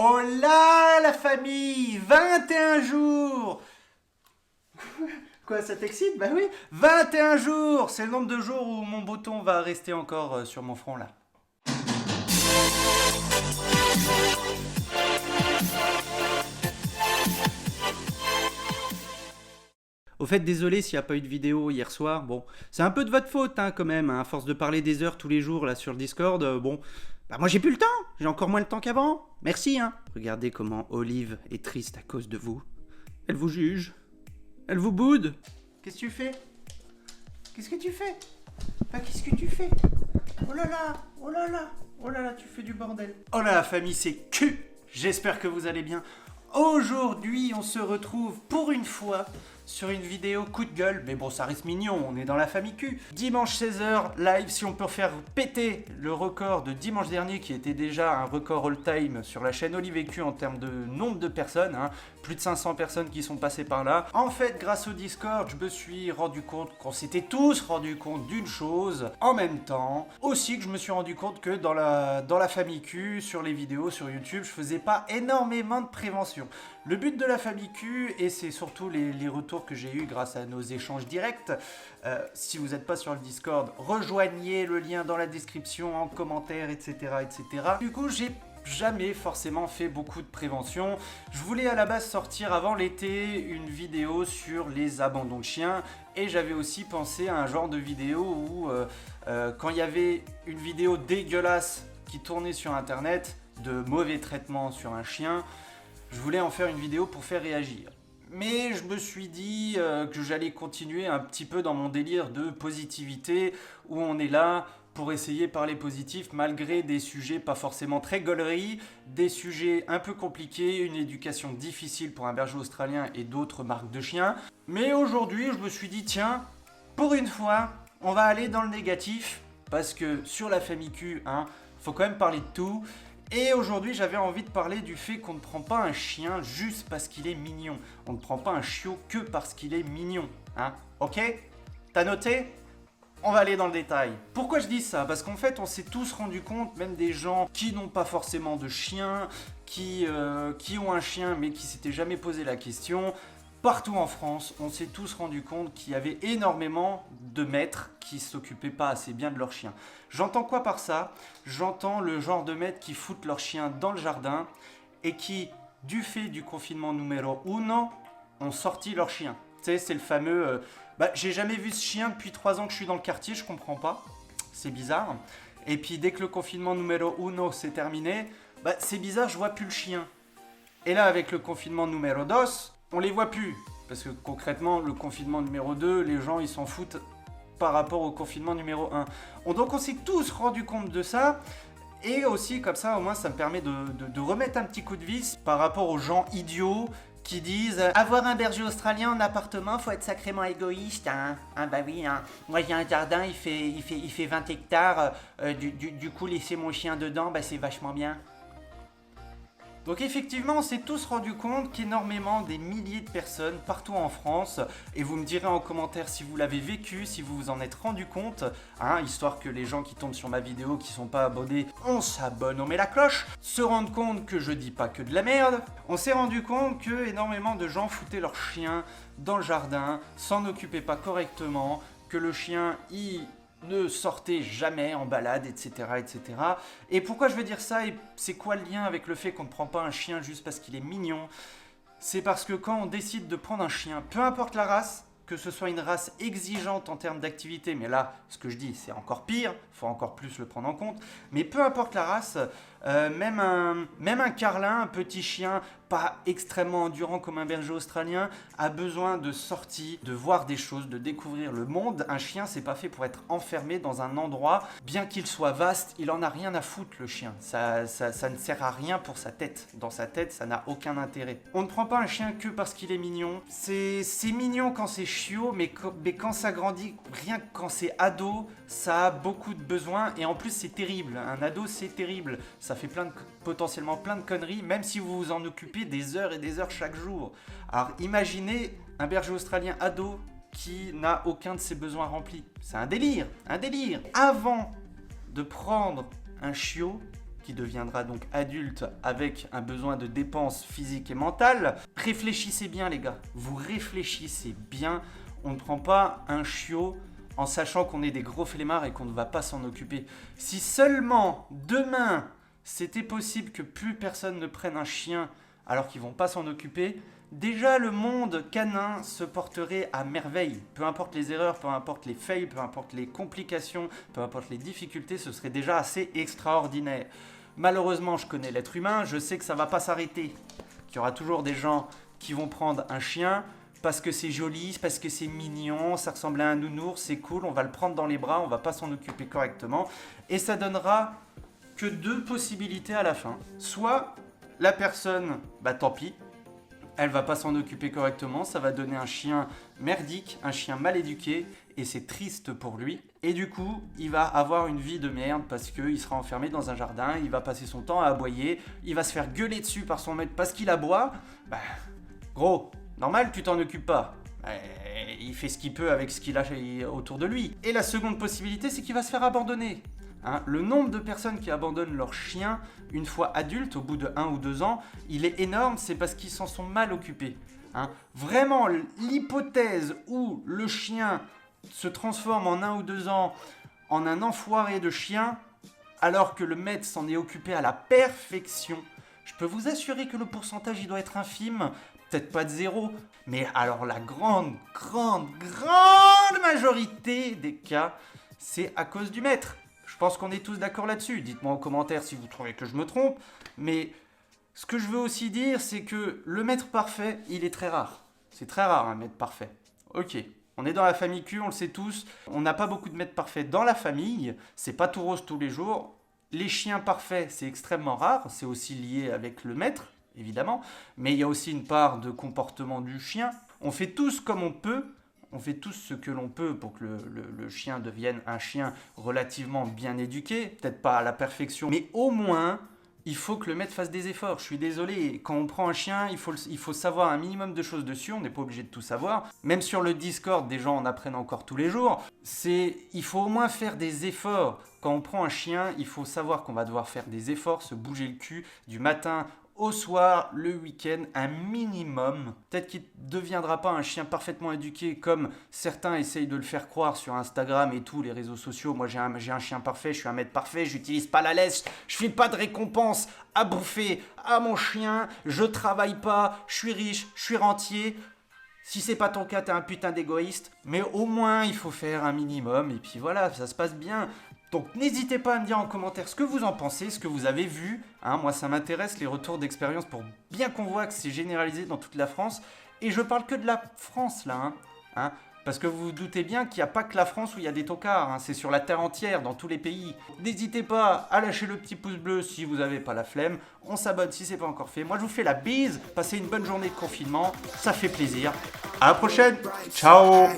Oh là, la famille, 21 jours. Quoi, ça t'excite? Bah oui, 21 jours, c'est le nombre de jours où mon bouton va rester encore sur mon front là. Au fait, désolé s'il n'y a pas eu de vidéo hier soir. Bon, c'est un peu de votre faute quand même, hein, à force de parler des heures tous les jours là sur le Discord. Bon, bah moi j'ai plus le temps, j'ai encore moins le temps qu'avant. Merci, hein. Regardez comment Olive est triste à cause de vous. Elle vous juge, elle vous boude. Qu'est-ce que tu fais? Qu'est-ce que tu fais? Bah, qu'est-ce que tu fais? Oh là là, oh là là, oh là là, tu fais du bordel. Oh là la famille, c'est Q. J'espère que vous allez bien. Aujourd'hui, on se retrouve pour une fois sur une vidéo coup de gueule, mais bon, ça reste mignon, on est dans la famille Q. Dimanche 16h, live, si on peut faire péter le record de dimanche dernier, qui était déjà un record all-time sur la chaîne Olive et Q en termes de nombre de personnes, hein, plus de 500 personnes qui sont passées par là. En fait, grâce au Discord, je me suis rendu compte qu'on s'était tous rendu compte d'une chose en même temps. Aussi que je me suis rendu compte que dans la famille Q, sur les vidéos, sur YouTube, je faisais pas énormément de prévention. Le but de la famille Q, et c'est surtout les retours que j'ai eu grâce à nos échanges directs, si vous n'êtes pas sur le Discord, rejoignez le lien dans la description, en commentaire, etc. etc. Du coup, j'ai jamais forcément fait beaucoup de prévention. Je voulais à la base sortir avant l'été une vidéo sur les abandons de chiens, et j'avais aussi pensé à un genre de vidéo où quand il y avait une vidéo dégueulasse qui tournait sur internet, de mauvais traitements sur un chien, je voulais en faire une vidéo pour faire réagir. Mais je me suis dit que j'allais continuer un petit peu dans mon délire de positivité, où on est là pour essayer de parler positif malgré des sujets pas forcément très gauleries, des sujets un peu compliqués, une éducation difficile pour un berger australien et d'autres marques de chiens. Mais aujourd'hui, je me suis dit, tiens, pour une fois, on va aller dans le négatif, parce que sur la famille Q, hein, faut quand même parler de tout. Et aujourd'hui, j'avais envie de parler du fait qu'on ne prend pas un chien juste parce qu'il est mignon. On ne prend pas un chiot que parce qu'il est mignon. Hein? Ok? T'as noté? On va aller dans le détail. Pourquoi je dis ça? Parce qu'en fait, on s'est tous rendu compte, même des gens qui n'ont pas forcément de chien, qui ont un chien mais qui s'étaient jamais posé la question. Partout en France, on s'est tous rendu compte qu'il y avait énormément de maîtres qui s'occupaient pas assez bien de leurs chiens. J'entends quoi par ça? J'entends le genre de maîtres qui foutent leurs chiens dans le jardin et qui, du fait du confinement numéro 1, ont sorti leurs chiens. Tu sais, c'est le fameux j'ai jamais vu ce chien depuis 3 ans que je suis dans le quartier, je comprends pas. C'est bizarre. Et puis dès que le confinement numéro 1 s'est terminé, c'est bizarre, je vois plus le chien. Et là, avec le confinement numéro 2, on les voit plus. Parce que concrètement, le confinement numéro 2, les gens ils s'en foutent par rapport au confinement numéro 1. Donc on s'est tous rendu compte de ça. Et aussi comme ça, au moins ça me permet de remettre un petit coup de vis par rapport aux gens idiots qui disent avoir un berger australien en appartement, faut être sacrément égoïste. Hein. Bah oui, hein. Moi j'ai un jardin, il fait 20 hectares. Du coup, laisser mon chien dedans, c'est vachement bien. Donc effectivement, on s'est tous rendu compte qu'énormément, des milliers de personnes partout en France, et vous me direz en commentaire si vous l'avez vécu, si vous vous en êtes rendu compte, hein, histoire que les gens qui tombent sur ma vidéo, qui sont pas abonnés, on s'abonne, on met la cloche, se rendent compte que je dis pas que de la merde. On s'est rendu compte que énormément de gens foutaient leurs chiens dans le jardin, s'en occupaient pas correctement, que le chien, ne sortez jamais en balade, etc., etc. Et pourquoi je veux dire ça? Et c'est quoi le lien avec le fait qu'on ne prend pas un chien juste parce qu'il est mignon? C'est parce que quand on décide de prendre un chien, peu importe la race, que ce soit une race exigeante en termes d'activité, mais là, ce que je dis, c'est encore pire, il faut encore plus le prendre en compte, mais peu importe la race, même un carlin, un petit chien, pas extrêmement endurant comme un berger australien, a besoin de sorties, de voir des choses, de découvrir le monde. Un chien, c'est pas fait pour être enfermé dans un endroit, bien qu'il soit vaste, il en a rien à foutre le chien, ça ne sert à rien pour sa tête, dans sa tête, ça n'a aucun intérêt. On ne prend pas un chien que parce qu'il est mignon, c'est mignon quand c'est chiot, mais quand ça grandit, rien que quand c'est ado, ça a beaucoup de besoins, et en plus c'est terrible, un ado c'est terrible, ça fait potentiellement plein de conneries, même si vous vous en occupez des heures et des heures chaque jour. Alors imaginez un berger australien ado qui n'a aucun de ses besoins remplis. C'est un délire, un délire. Avant de prendre un chiot qui deviendra donc adulte avec un besoin de dépenses physiques et mentales. Réfléchissez bien les gars, vous réfléchissez bien. On ne prend pas un chiot en sachant qu'on est des gros flemmards et qu'on ne va pas s'en occuper. Si seulement demain, c'était possible que plus personne ne prenne un chien alors qu'ils vont pas s'en occuper, déjà le monde canin se porterait à merveille. Peu importe les erreurs, peu importe les fails, peu importe les complications, peu importe les difficultés, ce serait déjà assez extraordinaire. Malheureusement, je connais l'être humain, je sais que ça va pas s'arrêter. Qu'il y aura toujours des gens qui vont prendre un chien parce que c'est joli, parce que c'est mignon, ça ressemble à un nounours, c'est cool, on va le prendre dans les bras, on va pas s'en occuper correctement. Et ça donnera que deux possibilités à la fin. Soit la personne, tant pis, elle va pas s'en occuper correctement, ça va donner un chien merdique, un chien mal éduqué, et c'est triste pour lui. Et du coup, il va avoir une vie de merde parce qu'il sera enfermé dans un jardin, il va passer son temps à aboyer, il va se faire gueuler dessus par son maître parce qu'il aboie. Gros, normal, tu t'en occupes pas. Il fait ce qu'il peut avec ce qu'il a autour de lui. Et la seconde possibilité, c'est qu'il va se faire abandonner. Le nombre de personnes qui abandonnent leur chien une fois adultes, au bout de 1 ou 2 ans, il est énorme, c'est parce qu'ils s'en sont mal occupés. Vraiment, l'hypothèse où le chien se transforme en 1 ou 2 ans en un enfoiré de chien, alors que le maître s'en est occupé à la perfection, je peux vous assurer que le pourcentage, il doit être infime, peut-être pas de 0, mais alors la grande majorité des cas, c'est à cause du maître. Je pense qu'on est tous d'accord là-dessus. Dites-moi en commentaire si vous trouvez que je me trompe. Mais ce que je veux aussi dire, c'est que le maître parfait, il est très rare. C'est très rare un maître parfait. Ok, on est dans la famille Q, on le sait tous. On n'a pas beaucoup de maîtres parfaits dans la famille. C'est pas tout rose tous les jours. Les chiens parfaits, c'est extrêmement rare. C'est aussi lié avec le maître, évidemment. Mais il y a aussi une part de comportement du chien. On fait tous comme on peut. On fait tous ce que l'on peut pour que le chien devienne un chien relativement bien éduqué, peut-être pas à la perfection, mais au moins, il faut que le maître fasse des efforts. Je suis désolé, quand on prend un chien, il faut savoir un minimum de choses dessus, on n'est pas obligé de tout savoir. Même sur le Discord, des gens en apprennent encore tous les jours. Il faut au moins faire des efforts. Quand on prend un chien, il faut savoir qu'on va devoir faire des efforts, se bouger le cul du matin au soir, le week-end, un minimum. Peut-être qu'il ne deviendra pas un chien parfaitement éduqué comme certains essayent de le faire croire sur Instagram et tous les réseaux sociaux. Moi, j'ai un chien parfait, je suis un maître parfait, j'utilise pas la laisse, je fais pas de récompense à bouffer à mon chien, je travaille pas, je suis riche, je suis rentier. Si c'est pas ton cas, t'es un putain d'égoïste. Mais au moins, il faut faire un minimum. Et puis voilà, ça se passe bien. Donc n'hésitez pas à me dire en commentaire ce que vous en pensez, ce que vous avez vu. Moi, ça m'intéresse, les retours d'expérience, pour bien qu'on voit que c'est généralisé dans toute la France. Et je parle que de la France, là. Parce que vous vous doutez bien qu'il n'y a pas que la France où il y a des tocards. C'est sur la terre entière, dans tous les pays. N'hésitez pas à lâcher le petit pouce bleu si vous n'avez pas la flemme. On s'abonne si ce n'est pas encore fait. Moi, je vous fais la bise. Passez une bonne journée de confinement. Ça fait plaisir. À la prochaine. Ciao.